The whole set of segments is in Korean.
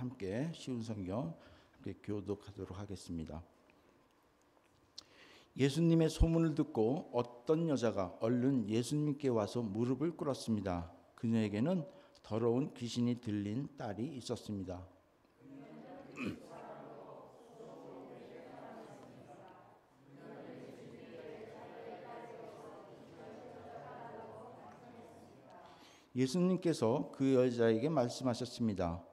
함께 쉬운 성경 함께 교독하도록 하겠습니다. 예수님의 소문을 듣고 어떤 여자가 얼른 예수님께 와서 무릎을 꿇었습니다. 그녀에게는 더러운 귀신이 들린 딸이 있었습니다. 예수님께서 그 여자에게 말씀하셨습니다.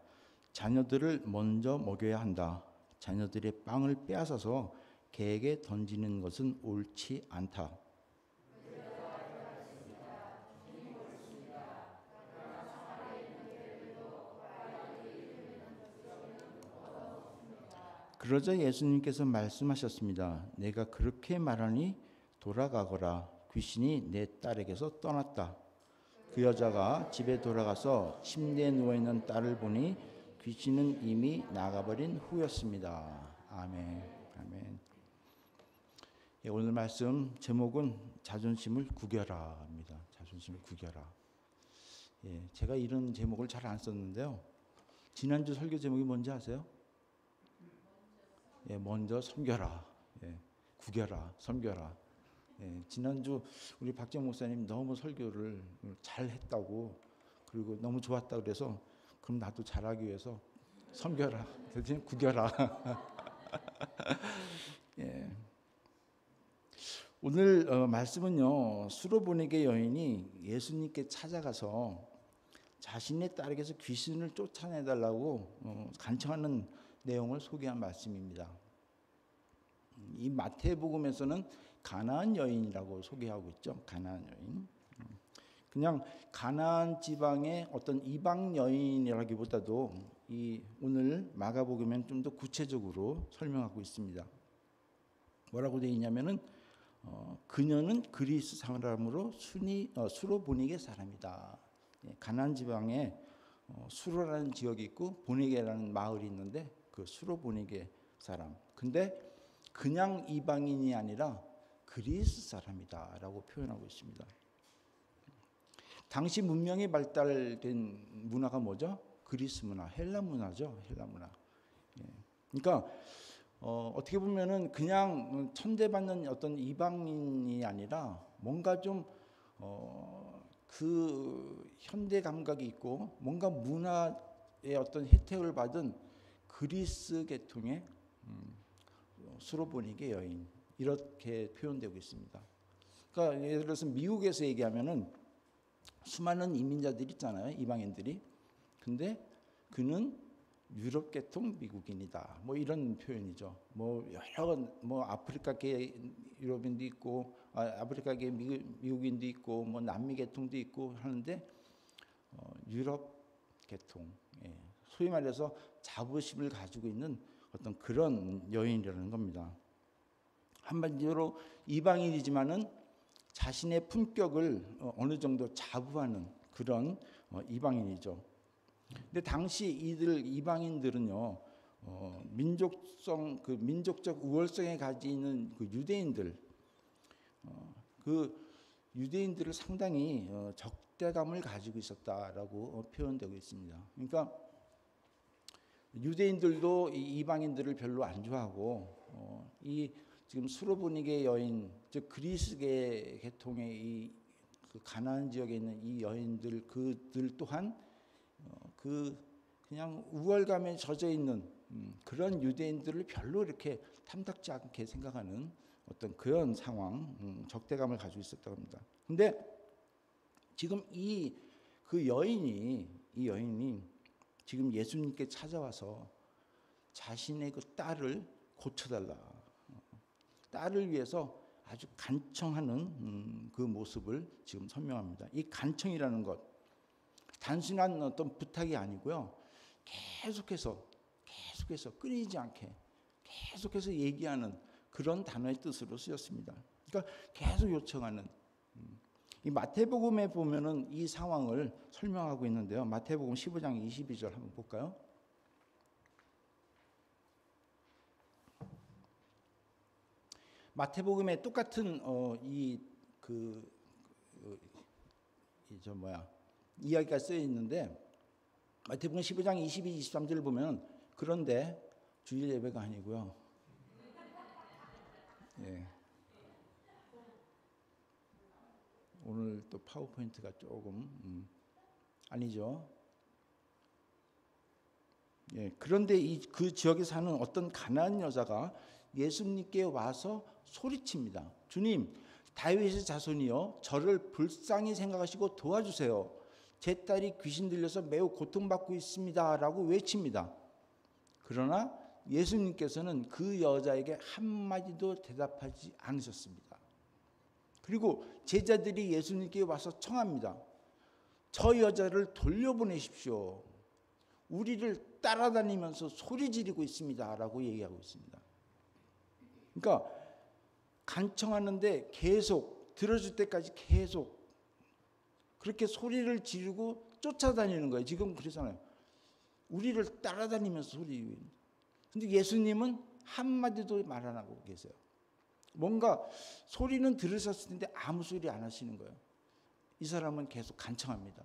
자녀들을 먼저 먹여야 한다. 자녀들의 빵을 빼앗아서 개에게 던지는 것은 옳지 않다. 그러자 예수님께서 말씀하셨습니다. 내가 그렇게 말하니 돌아가거라. 귀신이 내 딸에게서 떠났다. 그 여자가 집에 돌아가서 침대에 누워있는 딸을 보니 귀신은 이미 나가버린 후였습니다. 아멘. 아멘. 예, 오늘 말씀 제목은 자존심을 구겨라입니다. 자존심을 구겨라. 예, 제가 이런 제목을 잘 안 썼는데요. 지난주 설교 제목이 뭔지 아세요? 예, 먼저 섬겨라. 예, 구겨라. 섬겨라. 예, 지난주 우리 박정 목사님 너무 설교를 잘 했다고 그리고 너무 좋았다 그래서 그럼 나도 잘하기 위해서 섬겨라. 대신 구겨라. 예. 오늘 말씀은요. 수로보니게 여인이 예수님께 찾아가서 자신의 딸에게서 귀신을 쫓아내달라고 간청하는 내용을 소개한 말씀입니다. 이 마태복음에서는 가나안 여인이라고 소개하고 있죠. 가나안 여인. 그냥 가나안 지방의 어떤 이방 여인이라기보다도 이 오늘 마가복음엔 좀 더 구체적으로 설명하고 있습니다. 뭐라고 되어 있냐면은 그녀는 그리스 사람으로 수로보니게 사람이다. 가나안 지방에 수로라는 지역이 있고 보니게라는 마을이 있는데 그 수로보니게 사람. 근데 그냥 이방인이 아니라 그리스 사람이다라고 표현하고 있습니다. 당시 문명이 발달된 문화가 뭐죠? 그리스 문화, 헬라 문화죠. 헬라 문화. 그러니까 어떻게 보면은 그냥 천대받는 어떤 이방인이 아니라 뭔가 좀 그 현대 감각이 있고 뭔가 문화의 어떤 혜택을 받은 그리스 계통의 수로보니게 여인 이렇게 표현되고 있습니다. 그러니까 예를 들어서 미국에서 얘기하면은 수많은 이민자들이 있잖아요, 이방인들이. 근데 그는 유럽 계통 미국인이다. 뭐 이런 표현이죠. 뭐 여러 뭐 아프리카계 유럽인도 있고, 아프리카계 미국인도 있고, 뭐 남미 계통도 있고 하는데 유럽 계통, 예. 소위 말해서 자부심을 가지고 있는 어떤 그런 여인이라는 겁니다. 한마디로 이방인이지만은 자신의 품격을 어느 정도 자부하는 그런 이방인이죠. 근데 당시 이방인들은요, 민족적 우월성에 가지는 그 유대인들, 그 유대인들을 상당히 적대감을 가지고 있었다라고 표현되고 있습니다. 그러니까 유대인들도 이 이방인들을 별로 안 좋아하고 이 지금 수로보니게 여인, 즉 그리스계 계통의 그 가나안 지역에 있는 이 여인들 그들 또한 그냥 우월감에 젖어 있는 그런 유대인들을 별로 이렇게 탐탁지 않게 생각하는 어떤 그런 상황, 적대감을 가지고 있었다고 합니다. 근데 지금 이 여인이 지금 예수님께 찾아와서 자신의 그 딸을 고쳐달라. 딸을 위해서 아주 간청하는 그 모습을 지금 설명합니다. 이 간청이라는 것, 단순한 어떤 부탁이 아니고요. 계속해서 끊이지 않게 계속해서 얘기하는 그런 단어의 뜻으로 쓰였습니다. 그러니까 계속 요청하는. 이 마태복음에 보면은 이 상황을 설명하고 있는데요. 마태복음 15장 22절 한번 볼까요? 마태복음에 똑같은 이야기가 쓰여 있는데 마태복음 15장 22, 23절을 보면 그런데 주일 예배가 아니고요. 예. 오늘 또 파워포인트가 조금 아니죠. 예. 그런데 그 지역에 사는 어떤 가난한 여자가 예수님께 와서 소리칩니다. 주님, 다윗의 자손이여, 저를 불쌍히 생각하시고 도와주세요. 제 딸이 귀신 들려서 매우 고통받고 있습니다. 라고 외칩니다. 그러나 예수님께서는 그 여자에게 한마디도 대답하지 않으셨습니다. 그리고 제자들이 예수님께 와서 청합니다. 저 여자를 돌려보내십시오. 우리를 따라다니면서 소리 지르고 있습니다. 라고 얘기하고 있습니다. 그러니까 간청하는데 계속 들어줄 때까지 계속 그렇게 소리를 지르고 쫓아다니는 거예요. 지금 그러잖아요. 우리를 따라다니면서 소리. 근데 예수님은 한마디도 말 안 하고 계세요. 뭔가 소리는 들으셨을 텐데 아무 소리 안 하시는 거예요. 이 사람은 계속 간청합니다.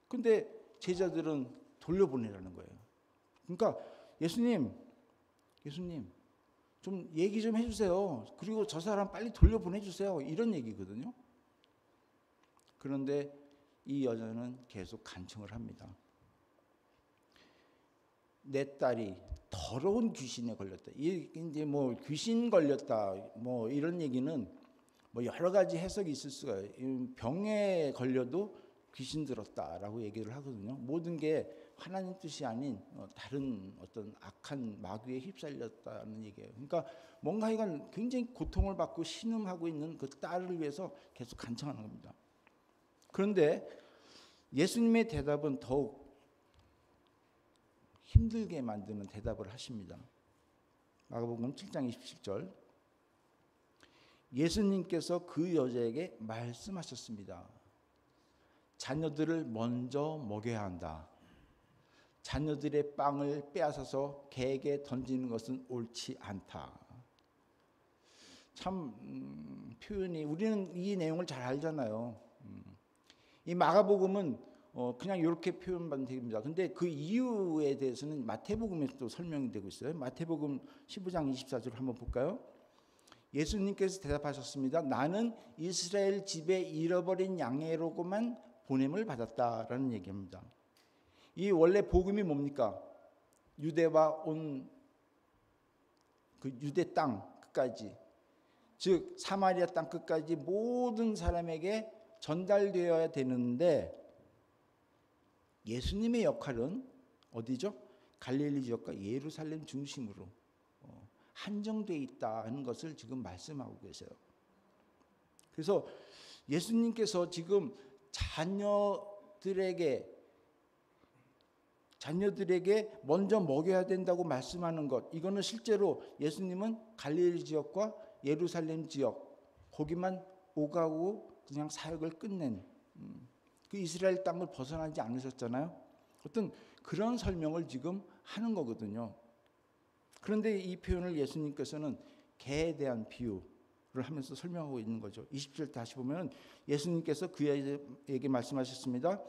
근데 제자들은 돌려보내라는 거예요. 그러니까 예수님 좀 얘기 좀 해주세요. 그리고 저 사람 빨리 돌려보내주세요. 이런 얘기거든요. 그런데 이 여자는 계속 간청을 합니다. 내 딸이 더러운 귀신에 걸렸다. 이제 뭐 귀신 걸렸다. 뭐 이런 얘기는 뭐 여러 가지 해석이 있을 수가 있어요. 병에 걸려도 귀신 들었다라고 얘기를 하거든요. 모든 게 하나님 뜻이 아닌 다른 어떤 악한 마귀에 휩쓸렸다는 얘기예요. 그러니까 뭔가 이건 굉장히 고통을 받고 신음하고 있는 그 딸을 위해서 계속 간청하는 겁니다. 그런데 예수님의 대답은 더욱 힘들게 만드는 대답을 하십니다. 마가복음 7장 27절. 예수님께서 그 여자에게 말씀하셨습니다. 자녀들을 먼저 먹여야 한다. 자녀들의 빵을 빼앗아서 개에게 던지는 것은 옳지 않다. 참 표현이 우리는 이 내용을 잘 알잖아요. 이 마가복음은 그냥 이렇게 표현만 됩니다. 근데 그 이유에 대해서는 마태복음에서도 설명이 되고 있어요. 마태복음 15장 24절 한번 볼까요? 예수님께서 대답하셨습니다. 나는 이스라엘 집에 잃어버린 양으로만 보냄을 받았다라는 얘기입니다. 이 원래 복음이 뭡니까? 유대와 온 그 유대 땅 끝까지, 즉 사마리아 땅 끝까지 모든 사람에게 전달되어야 되는데 예수님의 역할은 어디죠? 갈릴리 지역과 예루살렘 중심으로 한정되어 있다는 것을 지금 말씀하고 계세요. 그래서 예수님께서 지금 자녀들에게 먼저 먹여야 된다고 말씀하는 것, 이거는 실제로 예수님은 갈릴리 지역과 예루살렘 지역 거기만 오가고 그냥 사역을 끝낸 그 이스라엘 땅을 벗어나지 않으셨잖아요. 어떤 그런 설명을 지금 하는 거거든요. 그런데 이 표현을 예수님께서는 개에 대한 비유를 하면서 설명하고 있는 거죠. 20절 다시 보면 예수님께서 그에게 말씀하셨습니다.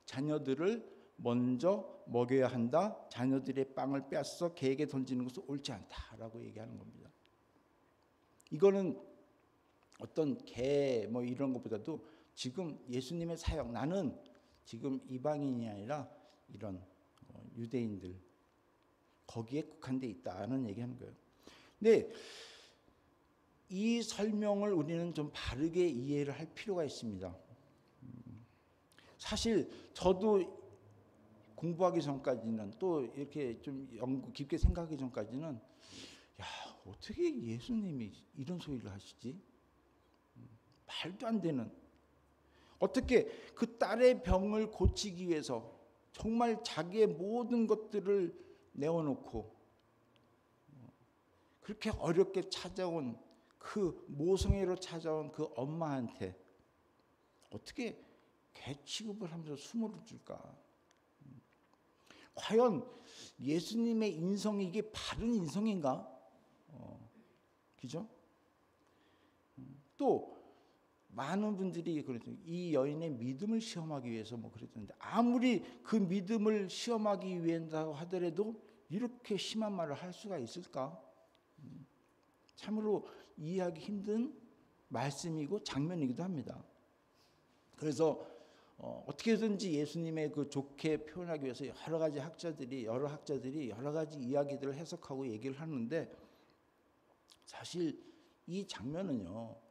자녀들을 먼저 먹여야 한다. 자녀들의 빵을 빼앗아서 개에게 던지는 것은 옳지 않다라고 얘기하는 겁니다. 이거는 어떤 개 뭐 이런 것보다도 지금 예수님의 사역, 나는 지금 이방인이 아니라 이런 유대인들 거기에 국한돼 있다는 얘기하는 거예요. 근데 이 설명을 우리는 좀 바르게 이해를 할 필요가 있습니다. 사실 저도 공부하기 전까지는 또 이렇게 좀 연구 깊게 생각하기 전까지는 어떻게 예수님이 이런 소리를 하시지? 말도 안 되는. 어떻게 그 딸의 병을 고치기 위해서 정말 자기의 모든 것들을 내어놓고 그렇게 어렵게 찾아온 그 모성애로 찾아온 그 엄마한테 어떻게 개 취급을 하면서 수모를 줄까? 과연 예수님의 인성이 이게 바른 인성인가? 그죠? 또 많은 분들이 그랬죠. 이 여인의 믿음을 시험하기 위해서 뭐 그랬는데 아무리 그 믿음을 시험하기 위해서 하더라도 이렇게 심한 말을 할 수가 있을까? 참으로 이해하기 힘든 말씀이고 장면이기도 합니다. 그래서 어떻게든지 예수님의 그 좋게 표현하기 위해서 여러 학자들이 여러 가지 이야기들을 해석하고 얘기를 하는데 사실 이 장면은요.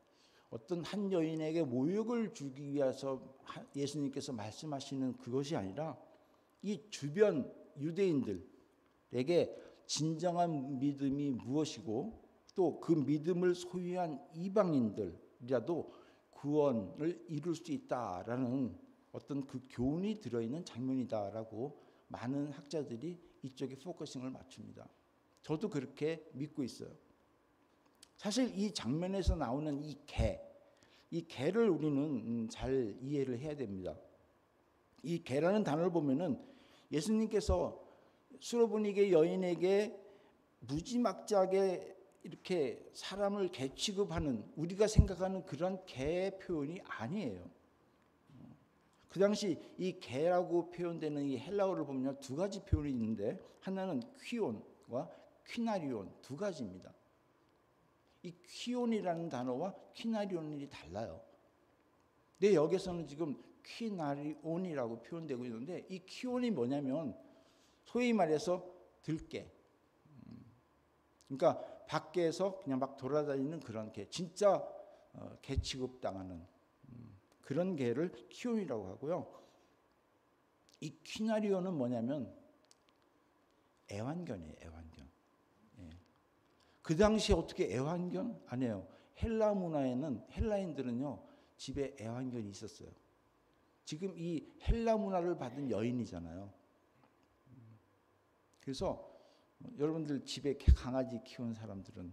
어떤 한 여인에게 모욕을 주기 위해서 예수님께서 말씀하시는 그것이 아니라 이 주변 유대인들에게 진정한 믿음이 무엇이고 또 그 믿음을 소유한 이방인들이라도 구원을 이룰 수 있다라는 어떤 그 교훈이 들어있는 장면이다라고 많은 학자들이 이쪽에 포커싱을 맞춥니다. 저도 그렇게 믿고 있어요. 사실 이 장면에서 나오는 이 개를 우리는 잘 이해를 해야 됩니다. 이 개라는 단어를 보면은 예수님께서 수로보니게 여인에게 무지막지하게 이렇게 사람을 개 취급하는 우리가 생각하는 그런 개 표현이 아니에요. 그 당시 이 개라고 표현되는 이 헬라어를 보면 두 가지 표현이 있는데 하나는 퀴온과 퀴나리온 두 가지입니다. 이 퀴온이라는 단어와 퀴나리온이 달라요. 근데 여기서는 지금 퀴나리온이라고 표현되고 있는데 이 퀴온이 뭐냐면 소위 말해서 들개. 그러니까 밖에서 그냥 막 돌아다니는 그런 개, 진짜 개 취급당하는 그런 개를 퀴온이라고 하고요. 이 퀴나리온은 뭐냐면 애완견이에요. 애완견. 예. 그 당시에 어떻게 애완견? 아니에요. 헬라 문화에는 헬라인들은요 집에 애완견이 있었어요. 지금 이 헬라 문화를 받은 여인이잖아요. 그래서 여러분들 집에 강아지 키우는 사람들은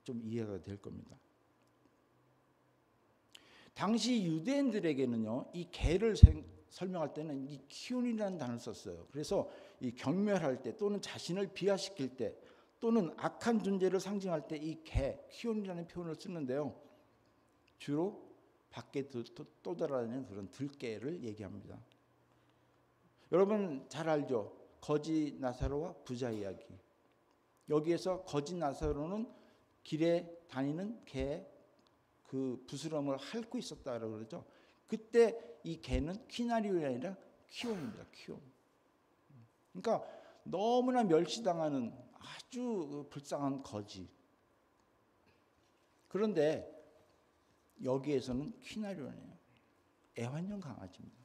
좀 이해가 될 겁니다. 당시 유대인들에게는요, 이 개를 설명할 때는 이 키운이라는 단어를 썼어요. 그래서 이 경멸할 때 또는 자신을 비하시킬 때 또는 악한 존재를 상징할 때 이 개, 키운이라는 표현을 쓰는데요. 주로 밖에 떠돌아다니는 그런 들개를 얘기합니다. 여러분 잘 알죠? 거지 나사로와 부자 이야기. 여기에서 거지 나사로는 길에 다니는 개 그 부스럼을 핥고 있었다라고 그러죠. 그때 이 개는 퀴나리온이 아니라 키온입니다. 키온. 그러니까 너무나 멸시당하는 아주 불쌍한 거지. 그런데 여기에서는 퀴나리온이에요. 애완용 강아지입니다.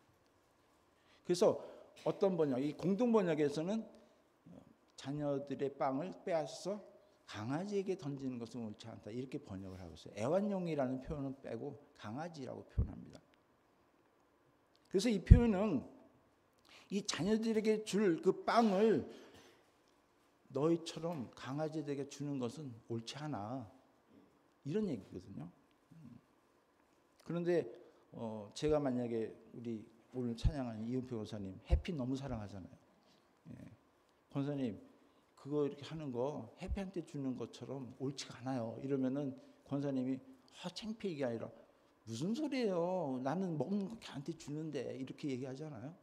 그래서 어떤 번역, 이 공동 번역에서는 자녀들의 빵을 빼앗아서 강아지에게 던지는 것은 옳지 않다 이렇게 번역을 하고 있어요. 애완용이라는 표현은 빼고 강아지라고 표현합니다. 그래서 이 표현은 이 자녀들에게 줄 그 빵을 너희처럼 강아지들에게 주는 것은 옳지 않아 이런 얘기거든요. 그런데 제가 만약에 우리 오늘 찬양하는 이은표 권사님 해피 너무 사랑하잖아요. 예. 권사님 그거 이렇게 하는 거 해피한테 주는 것처럼 옳지가 않아요. 이러면은 권사님이 창피하게 아니라 무슨 소리예요. 나는 먹는 거 걔한테 주는데 이렇게 얘기하잖아요.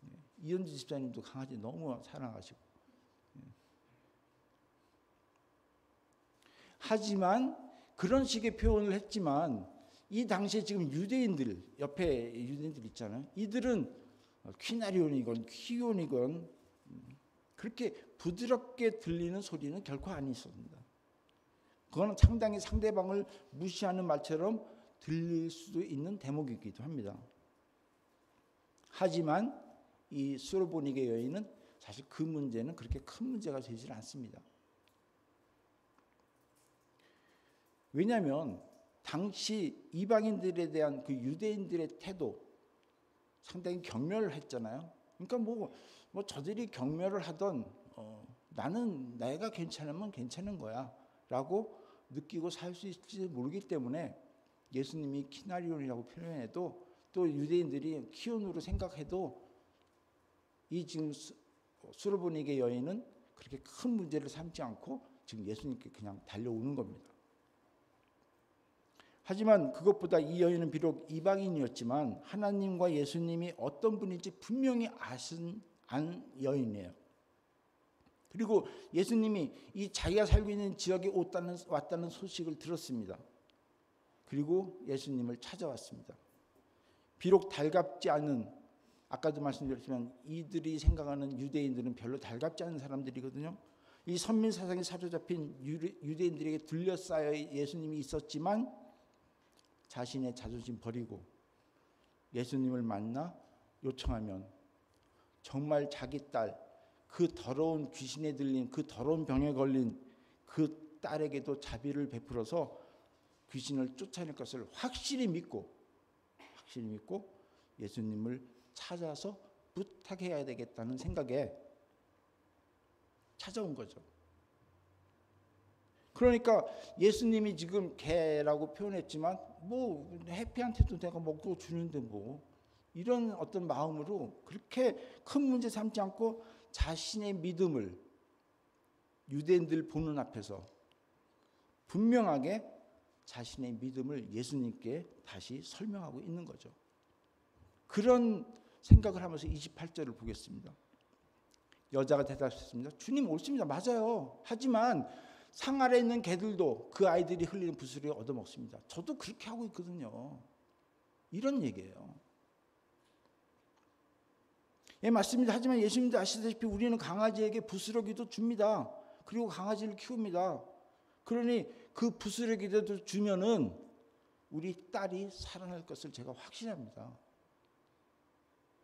예. 이현주 집사님도 강아지 너무 사랑하시고. 예. 하지만 그런 식의 표현을 했지만 이 당시에 지금 유대인들 옆에 유대인들 있잖아요. 이들은 퀴나리온이건 퀴온이건 그렇게 부드럽게 들리는 소리는 결코 아니었습니다. 그거는 상당히 상대방을 무시하는 말처럼 들릴 수도 있는 대목이기도 합니다. 하지만 이 수로보니게 여인은 사실 그 문제는 그렇게 큰 문제가 되질 않습니다. 왜냐하면 당시 이방인들에 대한 그 유대인들의 태도 상당히 경멸을 했잖아요. 그러니까 뭐 저들이 경멸을 하던 나는 내가 괜찮으면 괜찮은 거야 라고 느끼고 살 수 있을지 모르기 때문에 예수님이 키나리온이라고 표현해도 또 유대인들이 키온으로 생각해도 이 지금 수로보니게 여인은 그렇게 큰 문제를 삼지 않고 지금 예수님께 그냥 달려오는 겁니다. 하지만 그것보다 이 여인은 비록 이방인이었지만 하나님과 예수님이 어떤 분인지 분명히 안 여인이에요. 그리고 예수님이 이 자기가 살고 있는 지역에 왔다는 소식을 들었습니다. 그리고 예수님을 찾아왔습니다. 비록 달갑지 않은, 아까도 말씀드렸지만 이들이 생각하는 유대인들은 별로 달갑지 않은 사람들이거든요. 이 선민 사상에 사로잡힌 유대인들에게 둘러싸여 예수님이 있었지만 자신의 자존심 버리고 예수님을 만나 요청하면 정말 자기 딸, 그 더러운 귀신에 들린, 그 더러운 병에 걸린 그 딸에게도 자비를 베풀어서 귀신을 쫓아낼 것을 확실히 믿고 예수님을 찾아서 부탁해야 되겠다는 생각에 찾아온 거죠. 그러니까 예수님이 지금 개라고 표현했지만 뭐 해피한테도 내가 먹고 주는데 뭐, 이런 어떤 마음으로 그렇게 큰 문제 삼지 않고 자신의 믿음을 유대인들 보는 앞에서 분명하게 자신의 믿음을 예수님께 다시 설명하고 있는 거죠. 그런 생각을 하면서 28절을 보겠습니다. 여자가 대답했습니다. 주님 옳습니다. 맞아요. 하지만 상 아래 있는 개들도 그 아이들이 흘리는 부스러기 얻어먹습니다. 저도 그렇게 하고 있거든요. 이런 얘기예요. 예, 맞습니다. 하지만 예수님도 아시다시피 우리는 강아지에게 부스러기도 줍니다. 그리고 강아지를 키웁니다. 그러니 그 부스러기라도 주면은 우리 딸이 살아날 것을 제가 확신합니다.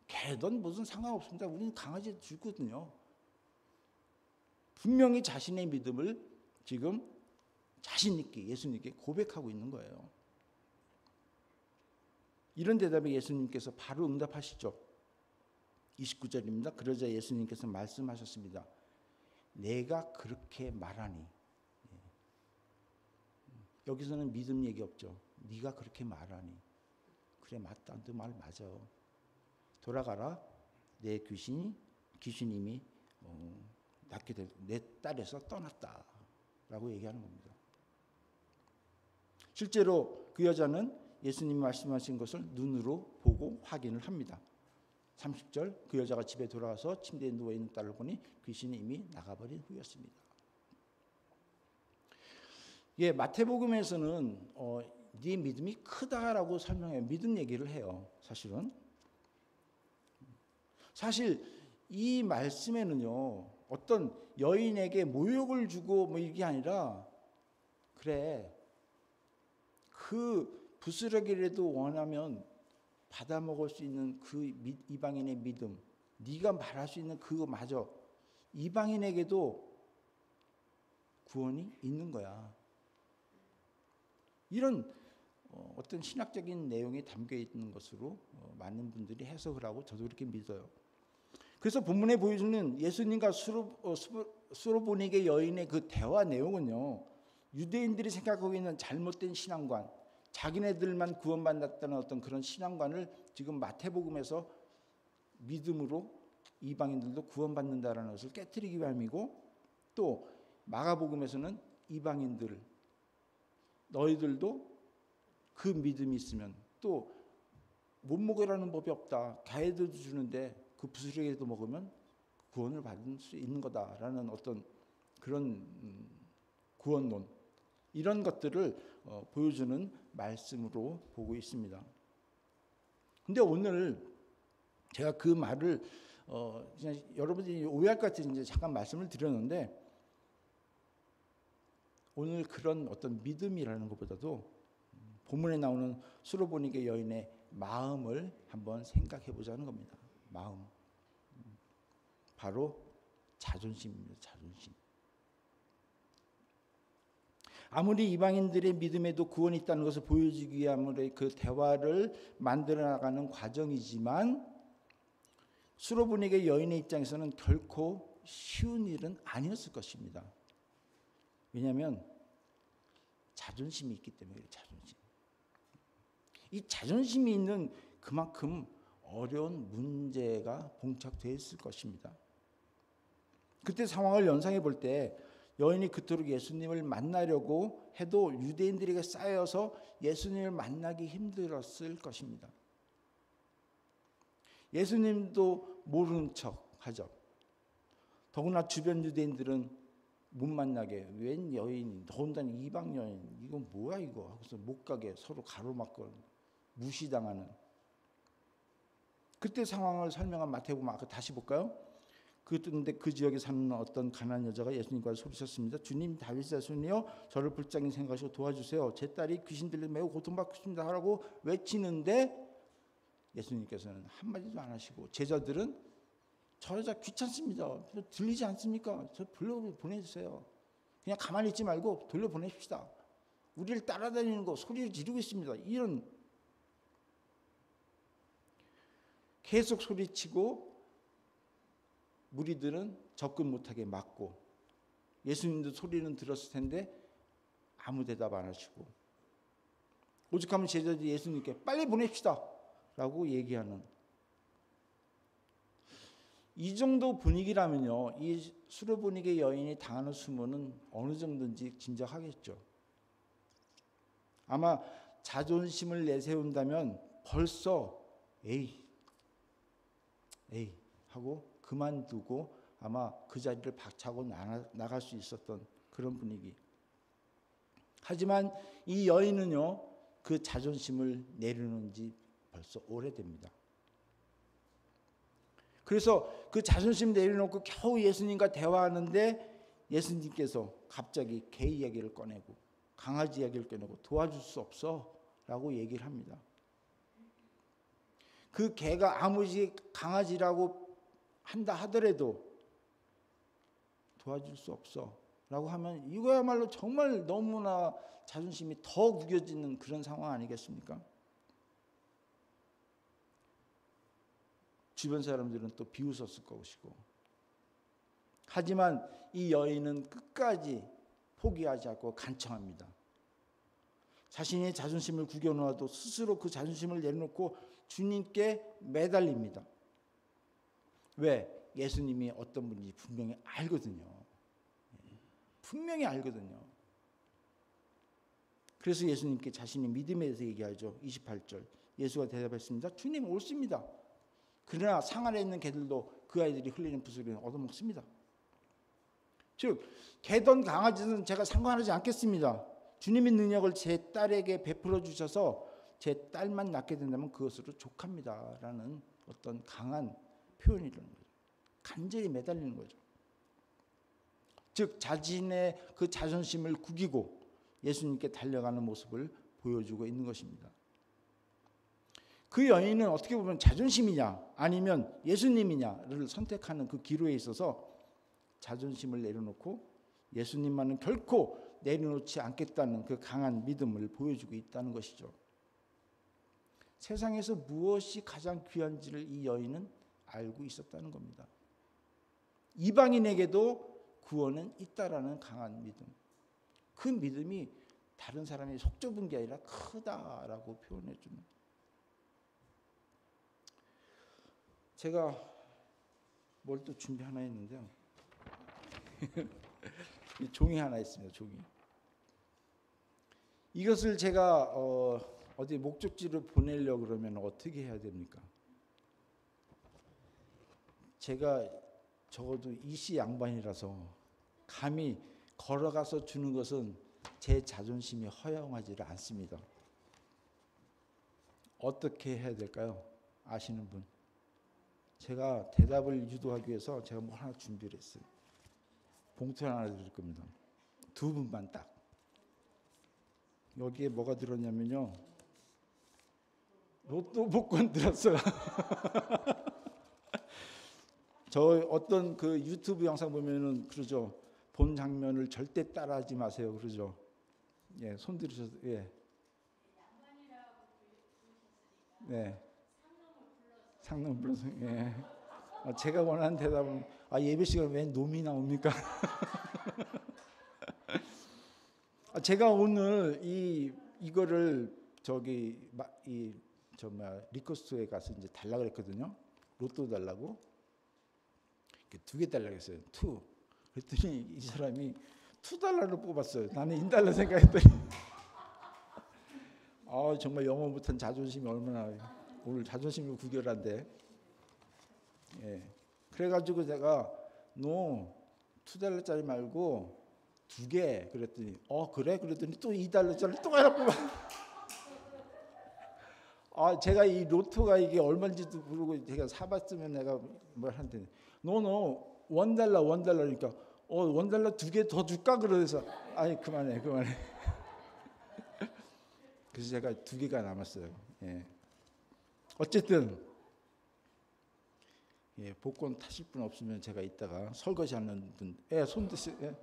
개든 무슨 상관없습니다. 우리는 강아지 주거든요. 분명히 자신의 믿음을 지금 자신 있게 예수님께 고백하고 있는 거예요. 이런 대답에 예수님께서 바로 응답하시죠. 29절입니다. 그러자 예수님께서 말씀하셨습니다. 내가 그렇게 말하니. 여기서는 믿음 얘기 없죠. 네가 그렇게 말하니. 그래, 맞다. 너 말 맞아. 돌아가라. 내 귀신임이 낫게 될, 내 딸에서 떠났다. 라고 얘기하는 겁니다. 실제로 그 여자는 예수님이 말씀하신 것을 눈으로 보고 확인을 합니다. 30절, 그 여자가 집에 돌아와서 침대에 누워있는 딸을 보니 귀신이 이미 나가버린 후였습니다. 예, 마태복음에서는 네 믿음이 크다라고 설명해요. 믿음 얘기를 해요. 사실 이 말씀에는요, 어떤 여인에게 모욕을 주고 뭐 이게 아니라, 그래, 그 부스러기라도 원하면 받아 먹을 수 있는 그 이방인의 믿음, 네가 말할 수 있는 그거마저 이방인에게도 구원이 있는 거야. 이런 어떤 신학적인 내용이 담겨 있는 것으로 많은 분들이 해석을 하고 저도 그렇게 믿어요. 그래서 본문에 보여주는 예수님과 수로보니게 여인의 그 대화 내용은요, 유대인들이 생각하고 있는 잘못된 신앙관, 자기네들만 구원받았다는 어떤 그런 신앙관을 지금 마태복음에서 믿음으로 이방인들도 구원받는다라는 것을 깨트리기 위함이고, 또 마가복음에서는 이방인들, 너희들도 그 믿음이 있으면 또 못 먹으라는 법이 없다. 가해도 주는데 그 부스러기도 먹으면 구원을 받을 수 있는 거다라는 어떤 그런 구원론, 이런 것들을 보여주는 말씀으로 보고 있습니다. 근데 오늘 제가 그 말을 그냥 여러분들이 오해할 것 같아서 이제 잠깐 말씀을 드렸는데, 오늘 그런 어떤 믿음이라는 것보다도 본문에 나오는 수로보니게 여인의 마음을 한번 생각해 보자는 겁니다. 마음. 바로 자존심입니다. 자존심. 아무리 이방인들의 믿음에도 구원이 있다는 것을 보여주기 위함으로 그 대화를 만들어 나가는 과정이지만, 수로보니게 여인의 입장에서는 결코 쉬운 일은 아니었을 것입니다. 왜냐하면 자존심이 있기 때문에 그래요. 자존심. 이 자존심이 있는 그만큼 어려운 문제가 봉착되어 있을 것입니다. 그때 상황을 연상해 볼 때 여인이 그토록 예수님을 만나려고 해도 유대인들에게 쌓여서 예수님을 만나기 힘들었을 것입니다. 예수님도 모르는 척 하죠. 더구나 주변 유대인들은 못 만나게, 웬 여인이, 더군다나 이방 여인, 이건 뭐야 이거 하고서 못 가게 서로 가로막고 무시당하는 그때 상황을 설명한 마태복음 아까 다시 볼까요? 그런데 그 지역에 사는 어떤 가난한 여자가 예수님과 소리쳤습니다. 주님, 다윗의 자손이여 저를 불쌍히 생각하시고 도와주세요. 제 딸이 귀신 들려 매우 고통받고 있습니다 하라고 외치는데 예수님께서는 한마디도 안 하시고 제자들은 저 여자 귀찮습니다. 들리지 않습니까? 저 돌려보내주세요. 그냥 가만히 있지 말고 돌려보내십시다. 우리를 따라다니는 거 소리를 지르고 있습니다. 이런 계속 소리치고 무리들은 접근 못하게 막고 예수님도 소리는 들었을 텐데 아무 대답 안 하시고 오죽하면 제자들이 예수님께 빨리 보냅시다 라고 얘기하는 이 정도 분위기라면요, 이 수르보니게 여인이 당하는 수모는 어느 정도인지 짐작하겠죠. 아마 자존심을 내세운다면 벌써 에이 하고 그만두고 아마 그 자리를 박차고 나갈 수 있었던 그런 분위기. 하지만 이 여인은요, 그 자존심을 내려놓은 지 벌써 오래됩니다. 그래서 그 자존심 내려놓고 겨우 예수님과 대화하는데 예수님께서 갑자기 개 이야기를 꺼내고 강아지 이야기를 꺼내고 도와줄 수 없어 라고 얘기를 합니다. 그 개가 아무리 강아지라고 한다 하더라도 도와줄 수 없어 라고 하면 이거야말로 정말 너무나 자존심이 더 구겨지는 그런 상황 아니겠습니까? 주변 사람들은 또 비웃었을 것이고 하지만 이 여인은 끝까지 포기하지 않고 간청합니다. 자신의 자존심을 구겨놓아도 스스로 그 자존심을 내려놓고 주님께 매달립니다. 왜? 예수님이 어떤 분인지 분명히 알거든요. 분명히 알거든요. 그래서 예수님께 자신의 믿음에 대해서 얘기하죠. 28절 예수가 대답했습니다. 주님 옳습니다. 그러나 상 안에 있는 개들도 그 아이들이 흘리는 부스러기를 얻어먹습니다. 즉 개든 강아지든 제가 상관하지 않겠습니다. 주님의 능력을 제 딸에게 베풀어 주셔서 제 딸만 낳게 된다면 그것으로 족합니다 라는 어떤 강한 표현이라는 거죠. 간절히 매달리는 거죠. 즉 자신의 그 자존심을 구기고 예수님께 달려가는 모습을 보여주고 있는 것입니다. 그 여인은 어떻게 보면 자존심이냐 아니면 예수님이냐를 선택하는 그 기로에 있어서 자존심을 내려놓고 예수님만은 결코 내려놓지 않겠다는 그 강한 믿음을 보여주고 있다는 것이죠. 세상에서 무엇이 가장 귀한지를 이 여인은 알고 있었다는 겁니다. 이방인에게도 구원은 있다라는 강한 믿음. 그 믿음이 다른 사람이 속 좁은 게 아니라 크다라고 표현해 주는. 제가 뭘 또 준비 하나 했는데요. 종이 하나 있습니다. 종이. 이것을 제가 어디 목적지로 보내려고 그러면 어떻게 해야 됩니까? 제가 적어도 이씨 양반이라서 감히 걸어가서 주는 것은 제 자존심이 허용하지를 않습니다. 어떻게 해야 될까요? 아시는 분? 제가 대답을 유도하기 위해서 제가 뭐 하나 준비를 했어요. 봉투 하나 드릴 겁니다. 두 분만 딱. 여기에 뭐가 들었냐면요. 로또 복권 들었어요. 저 어떤 그 유튜브 영상 보면은 그러죠. 본 장면을 절대 따라하지 마세요. 그러죠. 예, 손 들으셔서 예. 네. 상놈 불러서 예. 제가 원하는 대답은 예배 시간 왜 놈이 나옵니까? 제가 오늘 이거를 리코스토에 가서 이제 달라 그랬거든요. 로또 달라고. 2개 달라고 했어요. 2. 그랬더니 이 사람이 $2를 뽑았어요. 나는 $1 생각했더니 정말 영어 못한 자존심이 얼마나 오늘 자존심이 구결한데. 예. 그래가지고 제가 너 $2짜리 말고 2개 그랬더니 그래? 그랬더니 또 $2짜리 또 하나 뽑아. 제가 이 로또가 이게 얼마인지도 모르고 제가 사봤으면 내가 뭘 한대. 너 $1 그러니까 $1 2개 더 줄까? 그래서 아니 그만해. 그래서 제가 2개가 남았어요. 예. 어쨌든 복권 타실 분 없으면 제가 이따가 설거지 하는 분, 손 드세요.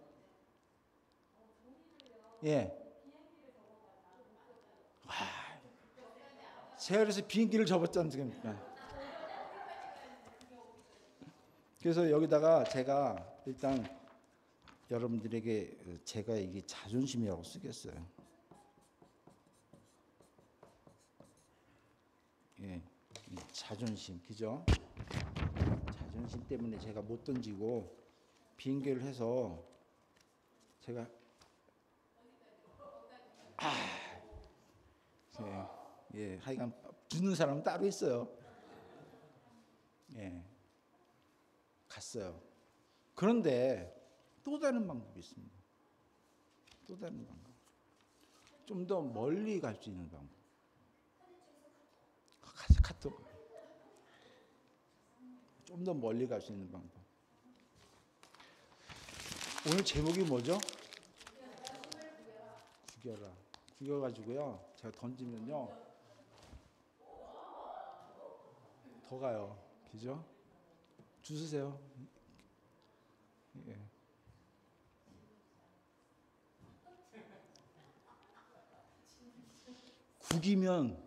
제가 그래서 비행기를 접었지 않습니까? 그래서 여기다가 제가 일단 여러분들에게 제가 이게 자존심이라고 쓰겠어요. 자존심, 그죠? 자존심 때문에 제가 못 던지고 비행기를 해서 제가 하여간 주는 사람은 따로 있어요. 갔어요. 그런데 또 다른 방법이 있습니다. 또 다른 방법. 좀 더 멀리 갈 수 있는 방법. 카톡. 좀 더 멀리 갈 수 있는 방법. 오늘 제목이 뭐죠? 구겨라. 구겨가지고요. 제가 던지면요. 더 가요. 그죠? 주세요. 구기면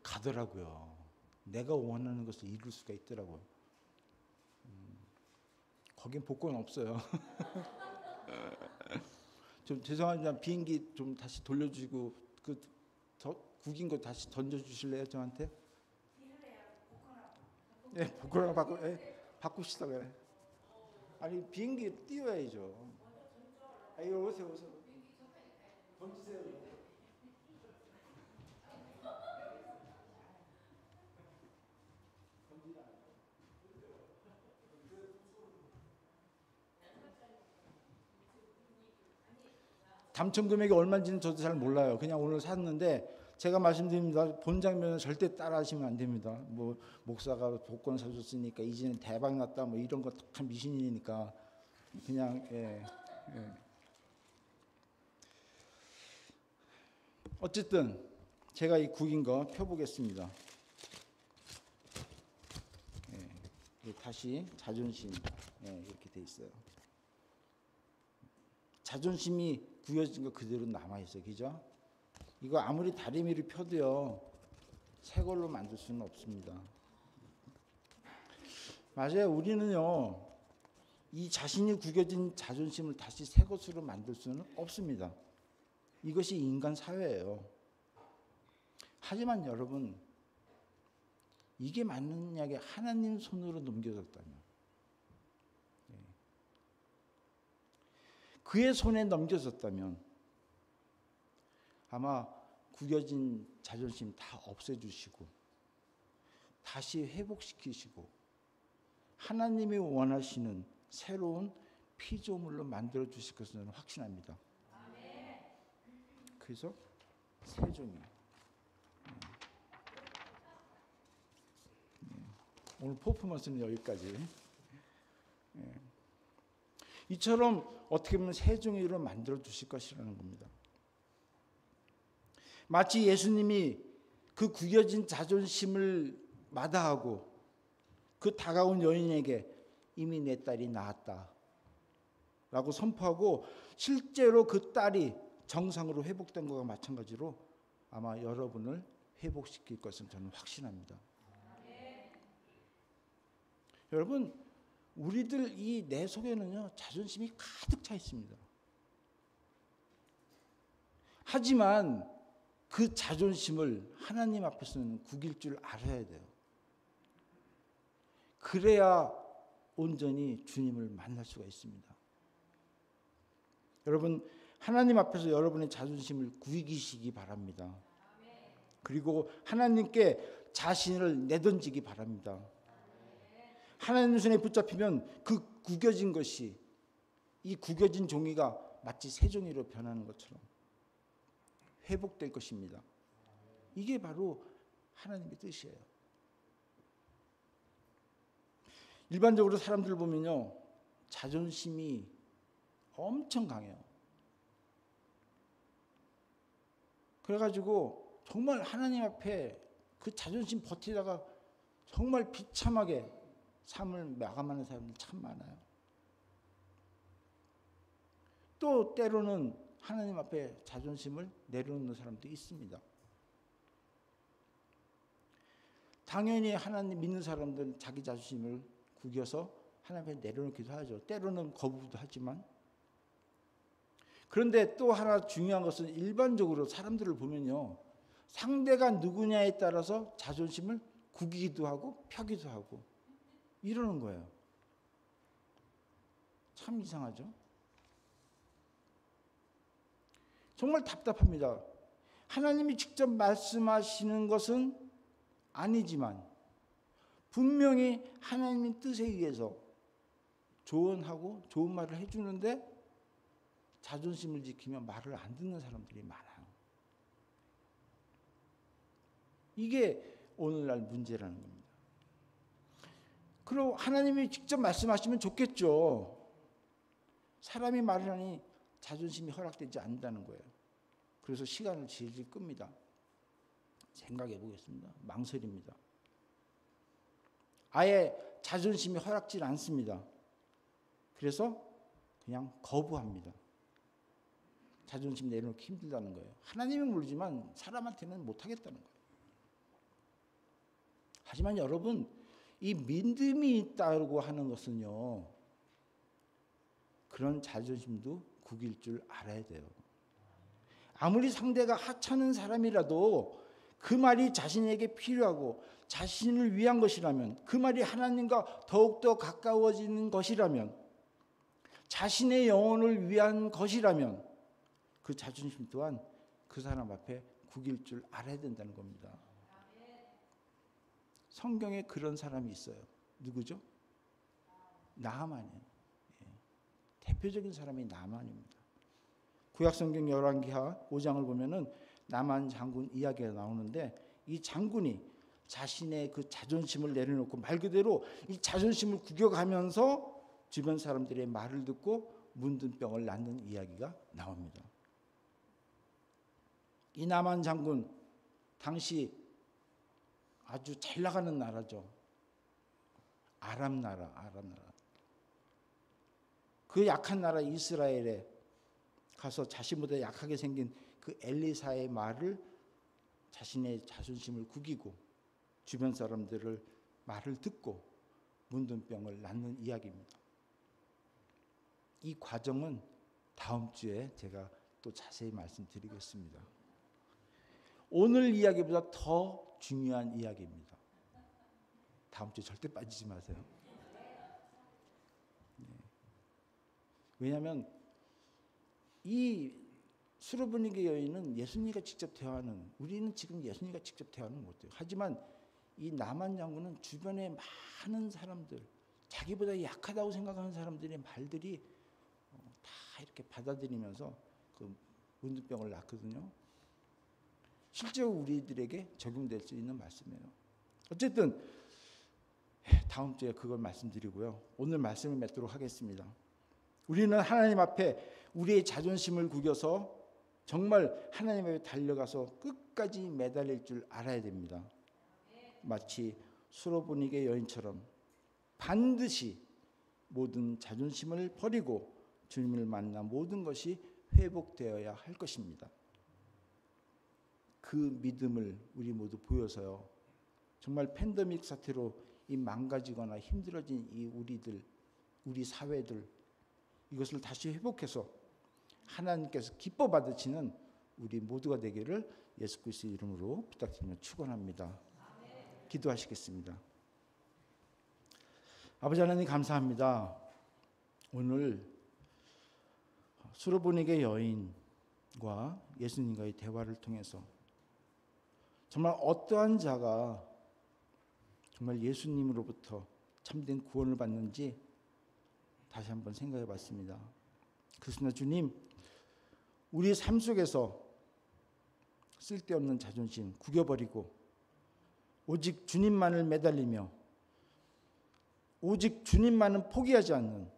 가더라고요. 내가 원하는 것을 이룰 수가 있더라고요. 거긴 복권 없어요. 좀 죄송하지만 비행기 좀 다시 돌려주시고 구긴 거 다시 던져주실래요 저한테? 복권하고 바꿉시다 그래. 아니 비행기 띄워야죠. 이거 오세요. 던지세요. 당첨 금액이 얼마인지는 저도 잘 몰라요. 그냥 오늘 샀는데 제가 말씀드립니다. 본 장면은 절대 따라하시면 안 됩니다. 뭐 목사가 복권 사줬으니까 이제는 대박 났다 뭐 이런 거 다 미신이니까 그냥 어쨌든 제가 이 구긴 거 펴보겠습니다. 다시 자존심 이렇게 돼 있어요. 자존심이 구겨진 거 그대로 남아 있어요, 그죠? 이거 아무리 다리미를 펴도요 새 걸로 만들 수는 없습니다. 맞아요. 우리는요 이 자신이 구겨진 자존심을 다시 새 것으로 만들 수는 없습니다. 이것이 인간 사회예요. 하지만 여러분 이게 만약에 하나님 손으로 넘겨졌다면 그의 손에 넘겨졌다면 아마 구겨진 자존심 다 없애주시고 다시 회복시키시고 하나님이 원하시는 새로운 피조물로 만들어 주실 것을 저는 확신합니다. 그래서 세종이 오늘 퍼포먼스는 여기까지. 이처럼 어떻게 보면 세종이로 만들어 주실 것이라는 겁니다. 마치 예수님이 그 구겨진 자존심을 마다하고 그 다가온 여인에게 이미 내 딸이 나았다 라고 선포하고 실제로 그 딸이 정상으로 회복된 것과 마찬가지로 아마 여러분을 회복시킬 것을 저는 확신합니다. 여러분 우리들 이 내 속에는요 자존심이 가득 차 있습니다. 하지만 그 자존심을 하나님 앞에서는 구길 줄 알아야 돼요. 그래야 온전히 주님을 만날 수가 있습니다. 여러분, 하나님 앞에서 여러분의 자존심을 구기시기 바랍니다. 그리고 하나님께 자신을 내던지기 바랍니다. 하나님 손에 붙잡히면 그 구겨진 것이, 이 구겨진 종이가 마치 새 종이로 변하는 것처럼 회복될 것입니다. 이게 바로 하나님의 뜻이에요. 일반적으로 사람들 보면요, 자존심이 엄청 강해요. 그래가지고 정말 하나님 앞에 그 자존심 버티다가 정말 비참하게 삶을 마감하는 사람들 참 많아요. 또 때로는 하나님 앞에 자존심을 내려놓는 사람도 있습니다. 당연히 하나님 믿는 사람들은 자기 자존심을 구겨서 하나님 앞에 내려놓기도 하죠. 때로는 거부도 하지만. 그런데 또 하나 중요한 것은 일반적으로 사람들을 보면요, 상대가 누구냐에 따라서 자존심을 구기기도 하고 펴기도 하고 이러는 거예요. 참 이상하죠? 정말 답답합니다. 하나님이 직접 말씀하시는 것은 아니지만 분명히 하나님의 뜻에 의해서 조언하고 좋은 말을 해주는데 자존심을 지키며 말을 안 듣는 사람들이 많아요. 이게 오늘날 문제라는 겁니다. 그리고 하나님이 직접 말씀하시면 좋겠죠. 사람이 말을 하니 자존심이 허락되지 않는다는 거예요. 그래서 시간을 질질 끕니다. 생각해 보겠습니다. 망설입니다. 아예 자존심이 허락지 않습니다. 그래서 그냥 거부합니다. 자존심 내려놓기 힘들다는 거예요. 하나님은 모르지만 사람한테는 못하겠다는 거예요. 하지만 여러분, 이 믿음이 있다고 하는 것은요, 그런 자존심도 구길 줄 알아야 돼요. 아무리 상대가 하찮은 사람이라도 그 말이 자신에게 필요하고 자신을 위한 것이라면, 그 말이 하나님과 더욱더 가까워지는 것이라면, 자신의 영혼을 위한 것이라면 그 자존심 또한 그 사람 앞에 구길 줄 알아야 된다는 겁니다. 성경에 그런 사람이 있어요. 누구죠? 나아만이에요. 대표적인 사람이 나아만입니다. 구약성경 열왕기하 5장을 보면은 나만 장군 이야기가 나오는데, 이 장군이 자신의 그 자존심을 내려놓고 말 그대로 이 자존심을 구겨가면서 주변 사람들의 말을 듣고 문둥병을 낳는 이야기가 나옵니다. 이 나만 장군, 당시 아주 잘 나가는 나라죠. 아람 나라. 그 약한 나라 이스라엘에 가서 자신보다 약하게 생긴 그 엘리사의 말을, 자신의 자존심을 구기고 주변 사람들을 말을 듣고 문둥병을 낳는 이야기입니다. 이 과정은 다음 주에 제가 또 자세히 말씀드리겠습니다. 오늘 이야기보다 더 중요한 이야기입니다. 다음 주에 절대 빠지지 마세요. 왜냐하면 이 수르브니게 여인은 예수님과 직접 대화하는, 우리는 지금 예수님과 직접 대화는 못해요. 하지만 이 나만 장군은 주변에 많은 사람들, 자기보다 약하다고 생각하는 사람들의 말들이 다 이렇게 받아들이면서 그 문둥병을 낳거든요. 실제로 우리들에게 적용될 수 있는 말씀이에요. 어쨌든 다음 주에 그걸 말씀드리고요. 오늘 말씀을 맺도록 하겠습니다. 우리는 하나님 앞에 우리의 자존심을 구겨서 정말 하나님 앞에 달려가서 끝까지 매달릴 줄 알아야 됩니다. 마치 수로보니게 여인처럼 반드시 모든 자존심을 버리고 주님을 만나 모든 것이 회복되어야 할 것입니다. 그 믿음을 우리 모두 보여서요, 정말 팬데믹 사태로 이 망가지거나 힘들어진 이 우리 사회들, 이것을 다시 회복해서 하나님께서 기뻐 받으시는 우리 모두가 되기를 예수 그리스도의 이름으로 부탁드리며 축원합니다. 기도하시겠습니다. 아버지 하나님 감사합니다. 오늘 수로보니게 여인과 예수님과의 대화를 통해서 정말 어떠한 자가 정말 예수님으로부터 참된 구원을 받는지 다시 한번 생각해 봤습니다. 그러나 주님, 우리 삶 속에서 쓸데없는 자존심 구겨버리고 오직 주님만을 매달리며 오직 주님만은 포기하지 않는,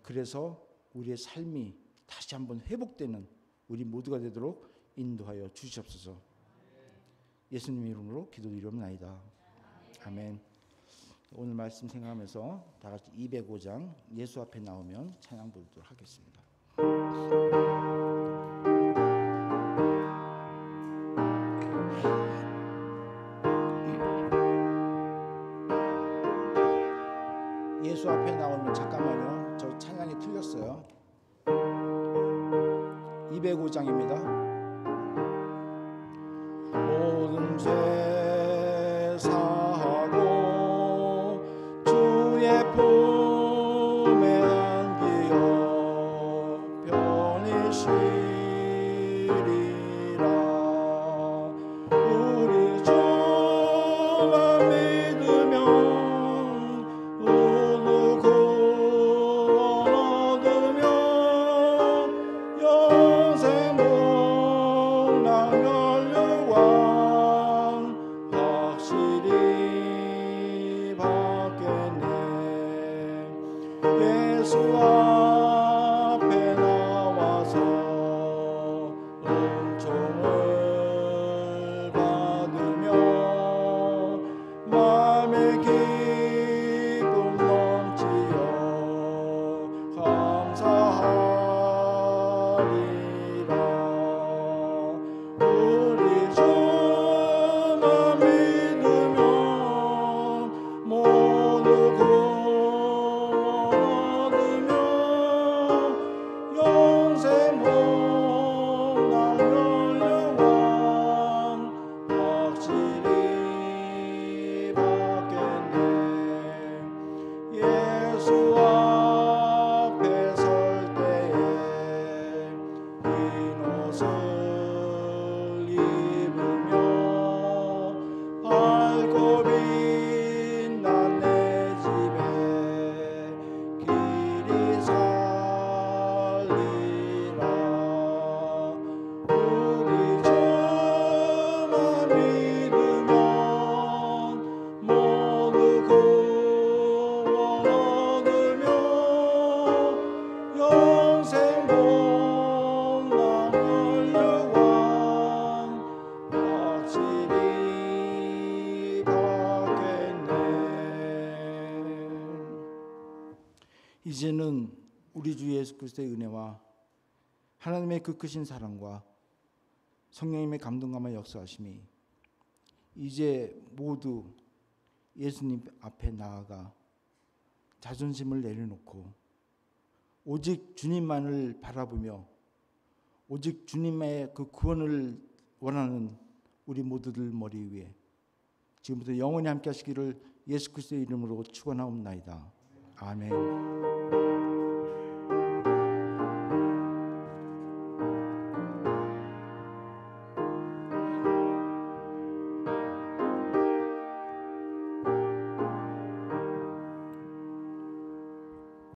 그래서 우리의 삶이 다시 한번 회복되는 우리 모두가 되도록 인도하여 주시옵소서. 예수님 이름으로 기도드리옵나이다. 아멘. 오늘 말씀 생각하면서 다 같이 205장 예수 앞에 나오면 찬양 부르도록 하겠습니다. 예수 앞에 나오면 잠깐만요. 저 찬양이 틀렸어요. 205장입니다. 모든 죄 사하고 주의 품에 안기어 편히 쉬리라. 우리 주만 믿으면 우리 구원 얻으며 영생 복락 확실히 받겠네. 예수 앞에 나와서 은총을 받으며 마음의 기쁨 넘치어 감사하리라. 우리 주만 믿으면 모두 구원 얻으며 영생 복락 영원 확실히 받겠네. 예수 앞에 설 때에 흰 옷을 입으며 밝고 빛난 내 집에 길이 살리라. 우리 주만 믿으면 모두 구원 얻으며 영생 복락 영원 확실히 받겠네. 이제는 우리 주 예수 그리스도의 은혜와 하나님의 그 크신 사랑과 성령님의 감동감과 역사하심이 이제 모두 예수님 앞에 나아가 자존심을 내려놓고 오직 주님만을 바라보며 오직 주님의 그 구원을 원하는 우리 모두들 머리 위에 지금부터 영원히 함께 하시기를 예수 그리스도의 이름으로 축원하옵나이다. 아멘.